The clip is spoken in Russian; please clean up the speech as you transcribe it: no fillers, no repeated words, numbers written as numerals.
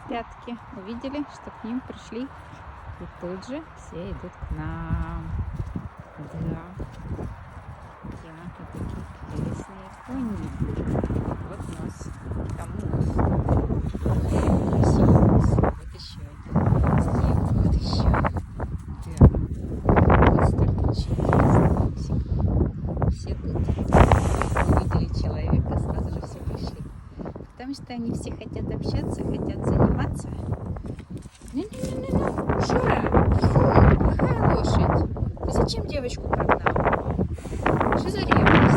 пятки. Увидели, что к ним пришли. И тут же все идут к нам. Да. Вот такие прелестные кони. Вот нос. Там нос. Красивый нос. Вот еще один. Снег. Вот еще. Да. Вот столько интересных носиков. Все тут. Увидели человека, сразу же все пришли. Потому что они все хотят общаться, хотят заниматься. Ну-ну-ну-ну-ну. Шура, фу, плохая лошадь. Ты зачем девочку прогнал? Что за ревность?